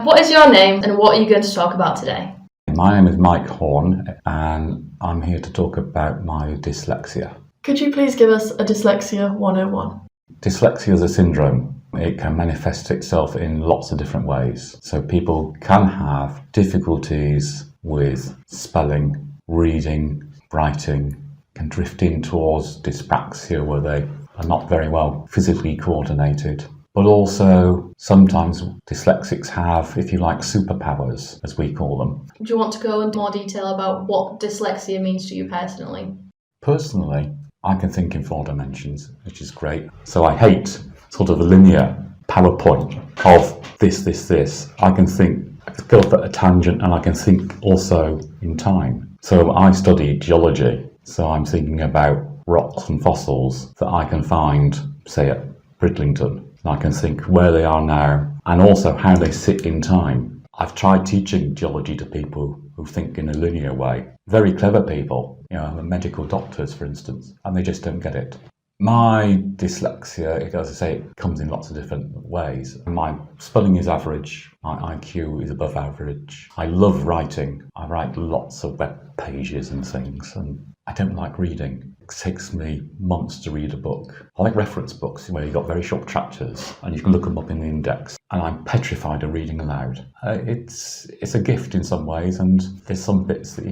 What is your name and what are you going to talk about today? My name is Mike Horn and I'm here to talk about my dyslexia. Could you please give us a Dyslexia 101? Dyslexia is a syndrome. It can manifest itself in lots of different ways. So people can have difficulties with spelling, reading, writing, can drift in towards dyspraxia where they are not very well physically coordinated. But also, sometimes dyslexics have, if you like, superpowers, as we call them. Do you want to go into more detail about what dyslexia means to you personally? Personally, I can think in 4 dimensions, which is great. So I hate sort of a linear PowerPoint of this. I can think, I can go off at a tangent and I can think also in time. So I study geology, so I'm thinking about rocks and fossils that I can find, say at Bridlington. I can think where they are now and also how they sit in time. I've tried teaching geology to people who think in a linear way. Very clever people, medical doctors, for instance, and they just don't get it. My dyslexia, as I say, it comes in lots of different ways. My spelling is average, my IQ is above average. I love writing. I write lots of web pages and things, and I don't like reading. It takes me months to read a book. I like reference books where you've got very short chapters and you can look them up in the index. And I'm petrified of reading aloud. It's a gift in some ways, and there's some bits that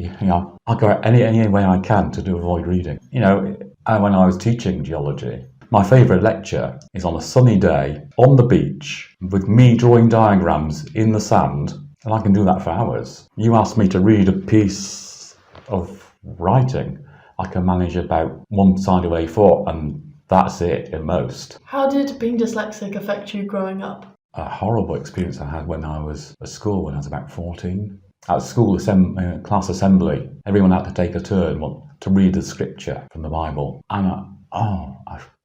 I'll go out any way I can to avoid reading. When I was teaching geology, my favourite lecture is on a sunny day on the beach with me drawing diagrams in the sand, and I can do that for hours. You ask me to read a piece of writing, I can manage about one side of A4 and that's it at most. How did being dyslexic affect you growing up? A horrible experience I had when I was at school when I was about 14. At school class assembly, everyone had to take a turn to read the scripture from the Bible. And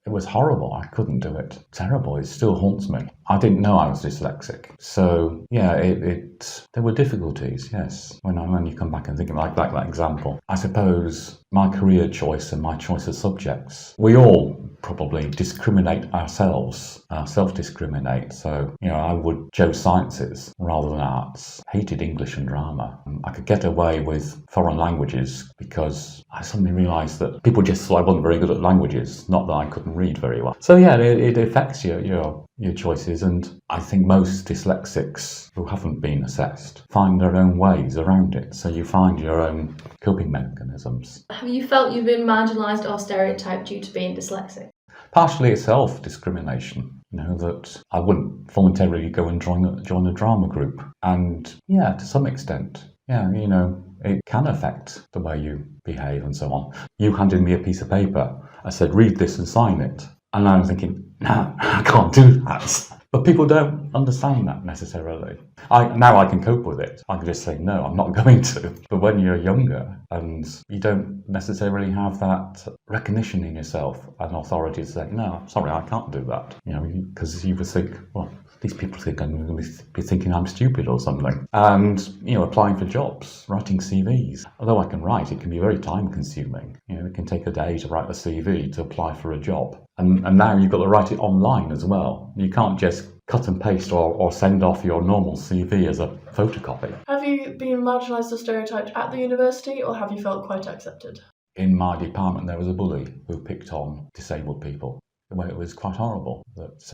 it was horrible. I couldn't do it. Terrible. It still haunts me. I didn't know I was dyslexic. So yeah, there were difficulties, yes. When you come back and think like that example, I suppose my career choice and my choice of subjects, we all probably discriminate ourselves, self-discriminate. So, I would chose sciences rather than arts, hated English and drama. I could get away with foreign languages because I suddenly realised that people just thought I wasn't very good at languages, not that I couldn't read very well. So yeah, it affects your choices, and I think most dyslexics who haven't been assessed find their own ways around it. So you find your own coping mechanisms. Have you felt you've been marginalised or stereotyped due to being dyslexic? Partially it's self-discrimination, that I wouldn't voluntarily go and join a drama group. And yeah, to some extent, it can affect the way you behave and so on. You handed me a piece of paper. I said, read this and sign it. And I'm thinking, no, I can't do that. But people don't understand that necessarily. Now I can cope with it. I can just say, no, I'm not going to. But when you're younger and you don't necessarily have that recognition in yourself and authority to say, no, sorry, I can't do that. Because you would think, well, these people think I'm going to be thinking I'm stupid or something. And, applying for jobs, writing CVs. Although I can write, it can be very time consuming. It can take a day to write a CV to apply for a job. And now you've got to write it online as well. You can't just cut and paste or send off your normal CV as a photocopy. Have you been marginalised or stereotyped at the university, or have you felt quite accepted? In my department, there was a bully who picked on disabled people. It was quite horrible that,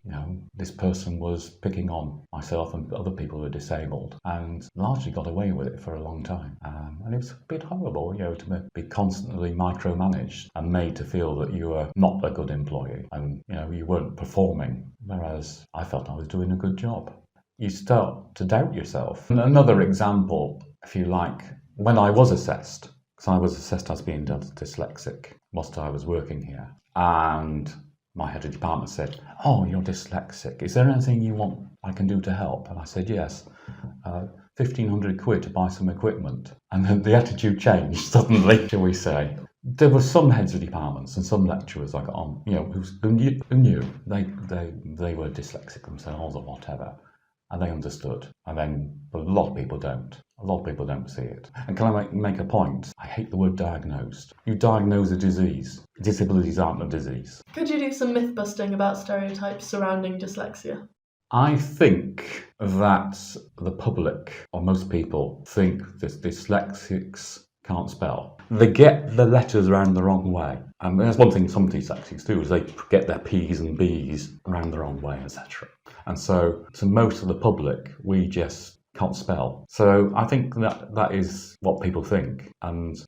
this person was picking on myself and other people who were disabled and largely got away with it for a long time. And it was a bit horrible, to be constantly micromanaged and made to feel that you were not a good employee and, you weren't performing, whereas I felt I was doing a good job. You start to doubt yourself. And another example, if you like, when I was assessed, because I was assessed as being dyslexic whilst I was working here, and my head of department said, oh, you're dyslexic. Is there anything you want I can do to help? And I said, yes. 1,500 quid to buy some equipment. And then the attitude changed suddenly, shall we say. There were some heads of departments and some lecturers I got on, who knew they were dyslexic themselves or whatever. And they understood. And then a lot of people don't. A lot of people don't see it. And can I make a point? I hate the word diagnosed. You diagnose a disease. Disabilities aren't a disease. Could you do some myth busting about stereotypes surrounding dyslexia? I think that the public, or most people, think that dyslexics can't spell. They get the letters around the wrong way. And that's one thing some dyslexics do, is they get their P's and B's around the wrong way, etc. And so to most of the public, we just can't spell. So I think that is what people think. And,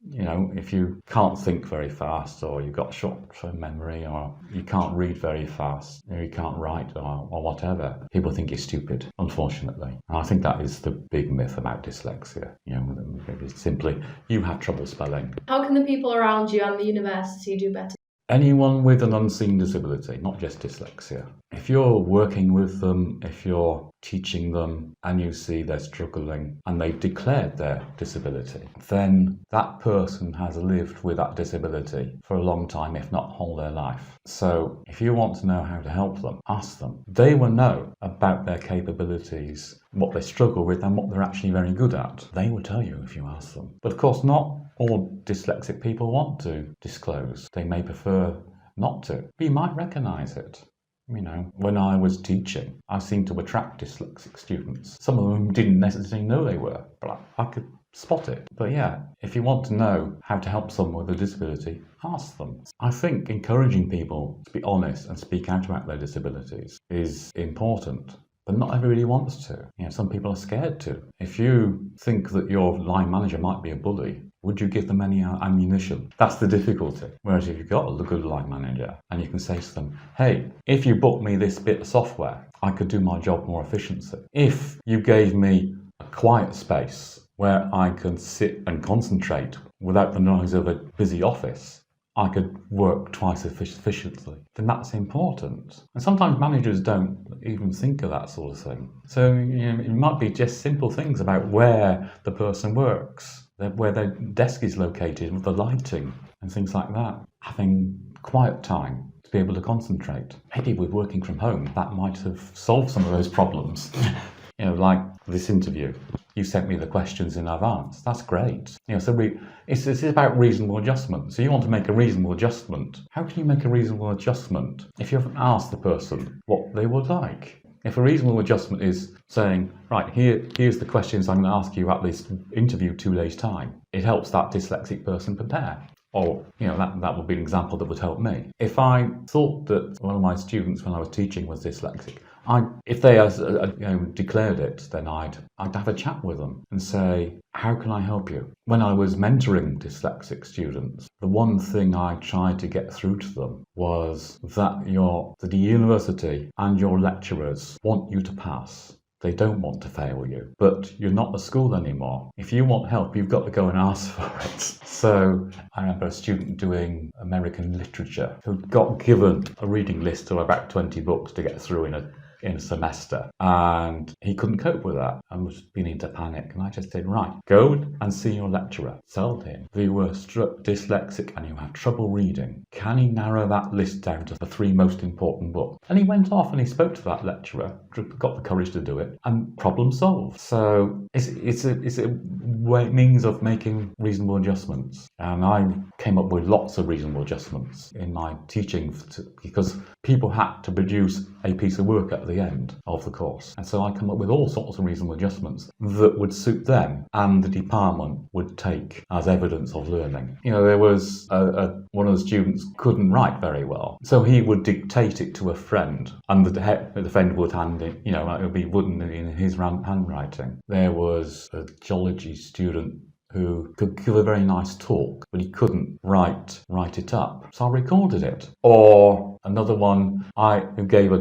if you can't think very fast, or you've got short-term memory, or you can't read very fast, or you can't write, or whatever, people think you're stupid, unfortunately. And I think that is the big myth about dyslexia. It's simply, you have trouble spelling. How can the people around you and the university do better? Anyone with an unseen disability, not just dyslexia. If you're working with them, if you're teaching them, and you see they're struggling and they've declared their disability, then that person has lived with that disability for a long time, if not whole their life. So if you want to know how to help them, ask them. They will know about their capabilities, what they struggle with, and what they're actually very good at. They will tell you if you ask them. But of course, not all dyslexic people want to disclose. They may prefer not to. But you might recognise it. When I was teaching, I seemed to attract dyslexic students. Some of them didn't necessarily know they were, but I could spot it. But yeah, if you want to know how to help someone with a disability, ask them. I think encouraging people to be honest and speak out about their disabilities is important. But not everybody wants to. Some people are scared to. If you think that your line manager might be a bully, would you give them any ammunition? That's the difficulty. Whereas if you've got a good line manager and you can say to them, hey, if you booked me this bit of software, I could do my job more efficiently. If you gave me a quiet space where I can sit and concentrate without the noise of a busy office, I could work twice as efficiently, then that's important. And sometimes managers don't even think of that sort of thing. So it might be just simple things about where the person works, where their desk is located, with the lighting and things like that. Having quiet time to be able to concentrate. Maybe with working from home, that might have solved some of those problems. Like this interview. You sent me the questions in advance. That's great. So it's about reasonable adjustment. So you want to make a reasonable adjustment. How can you make a reasonable adjustment if you haven't asked the person what they would like? If a reasonable adjustment is saying, right, here's the questions I'm going to ask you at this interview 2 days' time, it helps that dyslexic person prepare. Or, that would be an example that would help me. If I thought that one of my students when I was teaching was dyslexic, if they declared it, then I'd have a chat with them and say, how can I help you? When I was mentoring dyslexic students, the one thing I tried to get through to them was that the university and your lecturers want you to pass. They don't want to fail you, but you're not a school anymore. If you want help, you've got to go and ask for it. So I remember a student doing American literature who got given a reading list of about 20 books to get through in a semester, and he couldn't cope with that and was beginning to panic. And I just said, right, go and see your lecturer. Tell him that you were dyslexic and you have trouble reading. Can he narrow that list down to the 3 most important books? And he went off and he spoke to that lecturer, got the courage to do it, and problem solved. So it's a means of making reasonable adjustments. And I came up with lots of reasonable adjustments in my teaching because people had to produce a piece of work at the end of the course. And so I come up with all sorts of reasonable adjustments that would suit them and the department would take as evidence of learning. There was one of the students couldn't write very well, so he would dictate it to a friend, and the friend would hand it, it would be written in his handwriting. There was a geology student who could give a very nice talk, but he couldn't write it up. So I recorded it. Or another one, who gave a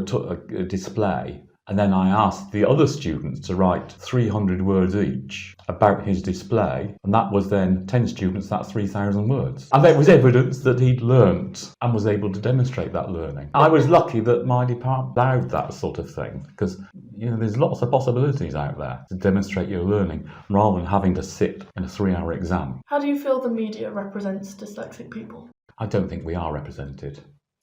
display, and then I asked the other students to write 300 words each about his display, and that was then 10 students, that's 3,000 words. And there was evidence that he'd learnt and was able to demonstrate that learning. I was lucky that my department allowed that sort of thing, because there's lots of possibilities out there to demonstrate your learning rather than having to sit in a 3-hour exam. How do you feel the media represents dyslexic people? I don't think we are represented.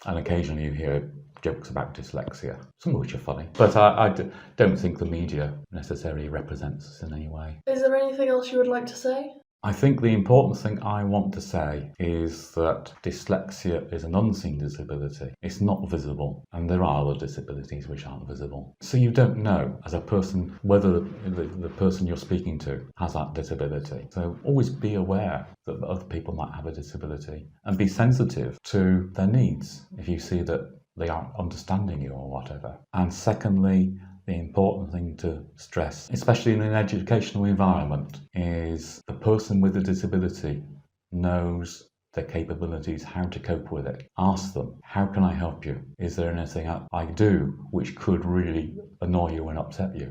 And occasionally you hear jokes about dyslexia, some of which are funny. But I don't think the media necessarily represents us in any way. Is there anything else you would like to say? I think the important thing I want to say is that dyslexia is an unseen disability. It's not visible, and there are other disabilities which aren't visible. So you don't know, as a person, whether the person you're speaking to has that disability. So always be aware that other people might have a disability and be sensitive to their needs if you see that they aren't understanding you or whatever. And secondly, the important thing to stress, especially in an educational environment, is the person with a disability knows their capabilities, how to cope with it. Ask them, how can I help you? Is there anything I do which could really annoy you and upset you?